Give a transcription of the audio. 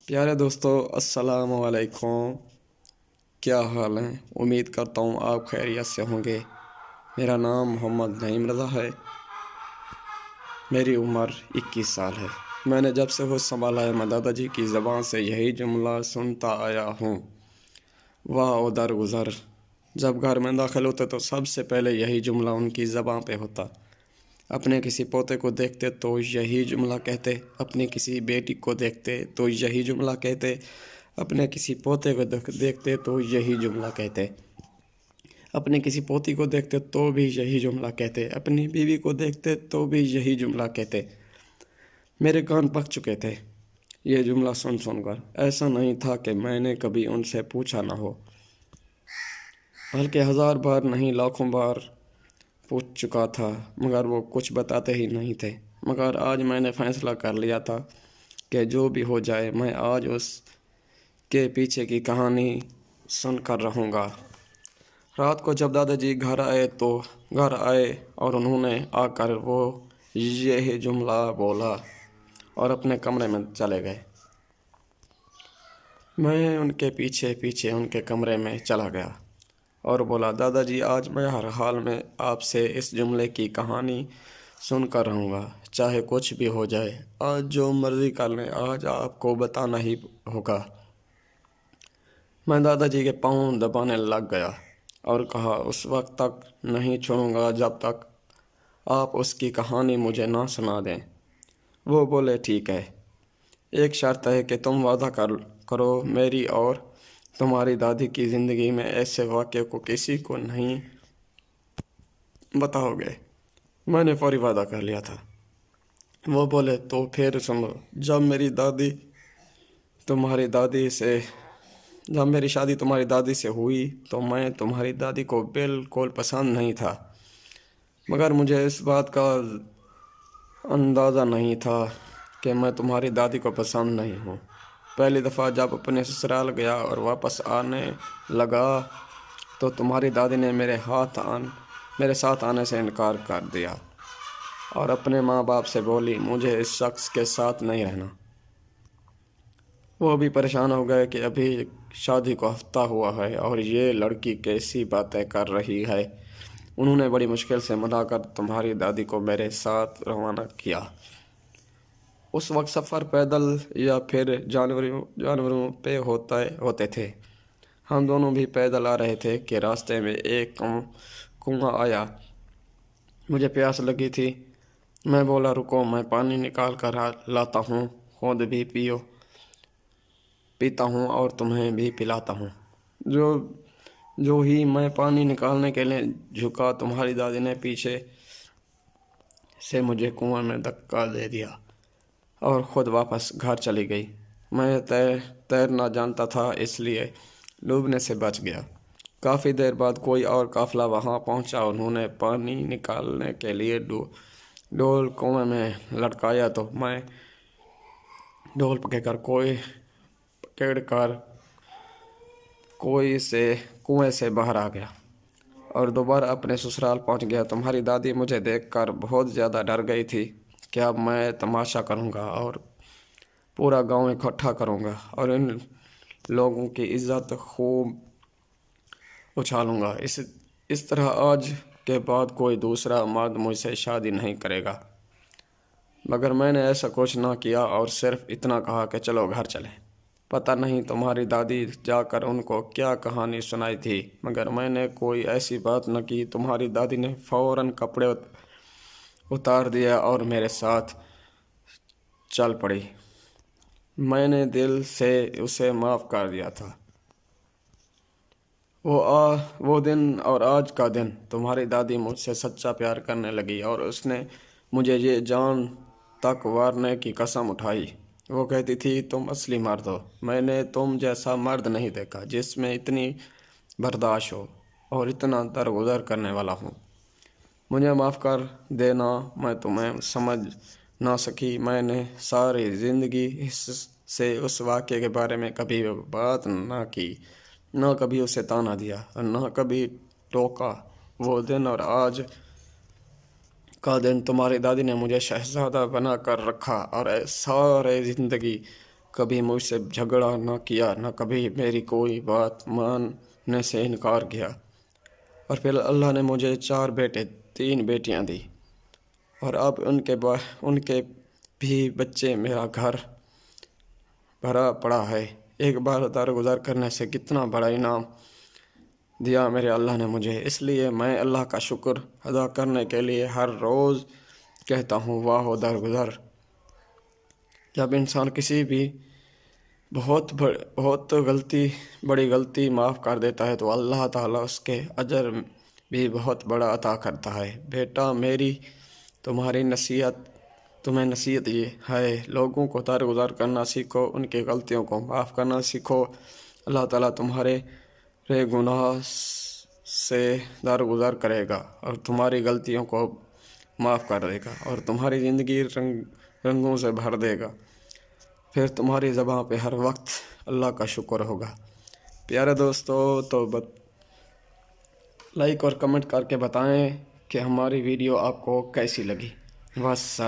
پیارے دوستو، السلام علیکم۔ کیا حال ہیں؟ امید کرتا ہوں آپ خیریت سے ہوں گے۔ میرا نام محمد نعیم رضا ہے۔ میری عمر 21 سال ہے۔ میں نے جب سے ہوش سنبھالا ہے میں دادا جی کی زبان سے یہی جملہ سنتا آیا ہوں، واہ او درگزر۔ جب گھر میں داخل ہوتے تو سب سے پہلے یہی جملہ ان کی زبان پہ ہوتا۔ اپنے کسی پوتے کو دیکھتے تو یہی جملہ کہتے، اپنی کسی بیٹی کو دیکھتے تو یہی جملہ کہتے، اپنے کسی پوتے کو دیکھتے تو یہی جملہ کہتے، اپنے کسی پوتی کو دیکھتے تو بھی یہی جملہ کہتے، اپنی بیوی کو دیکھتے تو بھی یہی جملہ کہتے۔ میرے کان پک چکے تھے یہ جملہ سن کر۔ ایسا نہیں تھا کہ میں نے کبھی ان سے پوچھا نہ ہو، بلکہ 1000 بار نہیں لاکھوں بار پوچھ چکا تھا، مگر وہ کچھ بتاتے ہی نہیں تھے۔ مگر آج میں نے فیصلہ کر لیا تھا کہ جو بھی ہو جائے میں آج اس کے پیچھے کی کہانی سن کر رہوں گا۔ رات کو جب دادا جی گھر آئے اور انہوں نے آ کر وہ یہ جملہ بولا اور اپنے کمرے میں چلے گئے۔ میں ان کے پیچھے پیچھے ان کے کمرے میں چلا گیا اور بولا، دادا جی آج میں ہر حال میں آپ سے اس جملے کی کہانی سن کر رہوں گا، چاہے کچھ بھی ہو جائے۔ آج جو مرضی کر لیں، آج آپ کو بتانا ہی ہوگا۔ میں دادا جی کے پاؤں دبانے لگ گیا اور کہا، اس وقت تک نہیں چھوڑوں گا جب تک آپ اس کی کہانی مجھے نہ سنا دیں۔ وہ بولے، ٹھیک ہے، ایک شرط ہے کہ تم وعدہ کرو میری اور تمہاری دادی کی زندگی میں ایسے واقعے کو کسی کو نہیں بتاؤ گے۔ میں نے فوری وعدہ کر لیا تھا۔ وہ بولے، تو پھر سنو، جب میری شادی تمہاری دادی سے ہوئی تو میں تمہاری دادی کو بالکل پسند نہیں تھا، مگر مجھے اس بات کا اندازہ نہیں تھا کہ میں تمہاری دادی کو پسند نہیں ہوں۔ پہلی دفعہ جب اپنے سسرال گیا اور واپس آنے لگا تو تمہاری دادی نے میرے ساتھ آنے سے انکار کر دیا اور اپنے ماں باپ سے بولی، مجھے اس شخص کے ساتھ نہیں رہنا۔ وہ بھی پریشان ہو گئے کہ ابھی شادی کو ہفتہ ہوا ہے اور یہ لڑکی کیسی باتیں کر رہی ہے۔ انہوں نے بڑی مشکل سے منا کر تمہاری دادی کو میرے ساتھ روانہ کیا۔ اس وقت سفر پیدل یا پھر جانوروں پہ ہوتے تھے۔ ہم دونوں بھی پیدل آ رہے تھے کہ راستے میں ایک کنواں آیا۔ مجھے پیاس لگی تھی۔ میں بولا، رکو، میں پانی نکال کر لاتا ہوں، خود بھی پیتا ہوں اور تمہیں بھی پلاتا ہوں۔ جو ہی میں پانی نکالنے کے لیے جھکا، تمہاری دادی نے پیچھے سے مجھے کنویں میں دھکا دے دیا اور خود واپس گھر چلی گئی۔ میں تیرنا جانتا تھا، اس لیے ڈوبنے سے بچ گیا۔ کافی دیر بعد کوئی اور قافلہ وہاں پہنچا۔ انہوں نے پانی نکالنے کے لیے ڈول کنویں میں لٹکایا تو میں ڈول پکڑ کر کنویں سے باہر آ گیا اور دوبارہ اپنے سسرال پہنچ گیا۔ تمہاری دادی مجھے دیکھ کر بہت زیادہ ڈر گئی تھی کہ اب میں تماشا کروں گا اور پورا گاؤں اکٹھا کروں گا اور ان لوگوں کی عزت خوب اچھالوں گا۔ اس طرح آج کے بعد کوئی دوسرا مرد مجھ سے شادی نہیں کرے گا۔ مگر میں نے ایسا کچھ نہ کیا اور صرف اتنا کہا کہ چلو گھر چلیں۔ پتہ نہیں تمہاری دادی جا کر ان کو کیا کہانی سنائی تھی، مگر میں نے کوئی ایسی بات نہ کی۔ تمہاری دادی نے فوراً کپڑے اتار دیا اور میرے ساتھ چل پڑی۔ میں نے دل سے اسے معاف کر دیا تھا۔ وہ دن اور آج کا دن تمہاری دادی مجھ سے سچا پیار کرنے لگی اور اس نے مجھے یہ جان تک وارنے کی قسم اٹھائی۔ وہ کہتی تھی، تم اصلی مرد ہو، میں نے تم جیسا مرد نہیں دیکھا جس میں اتنی برداشت ہو اور اتنا درگزر کرنے والا ہوں۔ مجھے معاف کر دینا، میں تمہیں سمجھ نہ سکی۔ میں نے ساری زندگی سے اس واقعے کے بارے میں کبھی بات نہ کی، نہ کبھی اسے طعنہ دیا اور نہ کبھی ٹوکا۔ وہ دن اور آج کا دن تمہاری دادی نے مجھے شہزادہ بنا کر رکھا اور سارے زندگی کبھی مجھ سے جھگڑا نہ کیا، نہ کبھی میری کوئی بات ماننے سے انکار کیا۔ اور پھر اللہ نے مجھے 4 بیٹے 3 بیٹیاں دی، اور اب ان کے بھی بچے، میرا گھر بھرا پڑا ہے۔ ایک بار درگزر کرنے سے کتنا بڑا انعام دیا میرے اللہ نے مجھے، اس لیے میں اللہ کا شکر ادا کرنے کے لیے ہر روز کہتا ہوں واہ درگزر۔ جب انسان کسی بھی بہت بڑی غلطی معاف کر دیتا ہے تو اللہ تعالیٰ اس کے اجر بھی بہت بڑا عطا کرتا ہے۔ بیٹا میری تمہیں نصیحت یہ ہے، لوگوں کو درگزر کرنا سیکھو، ان کی غلطیوں کو معاف کرنا سیکھو۔ اللہ تعالیٰ تمہارے گناہ سے درگزر کرے گا اور تمہاری غلطیوں کو معاف کر دے گا، اور تمہاری زندگی رنگوں سے بھر دے گا۔ پھر تمہاری زبان پہ ہر وقت اللہ کا شکر ہوگا۔ پیارے دوستو، تو لائک اور کمنٹ کر کے بتائیں کہ ہماری ویڈیو آپ کو کیسی لگی۔ بس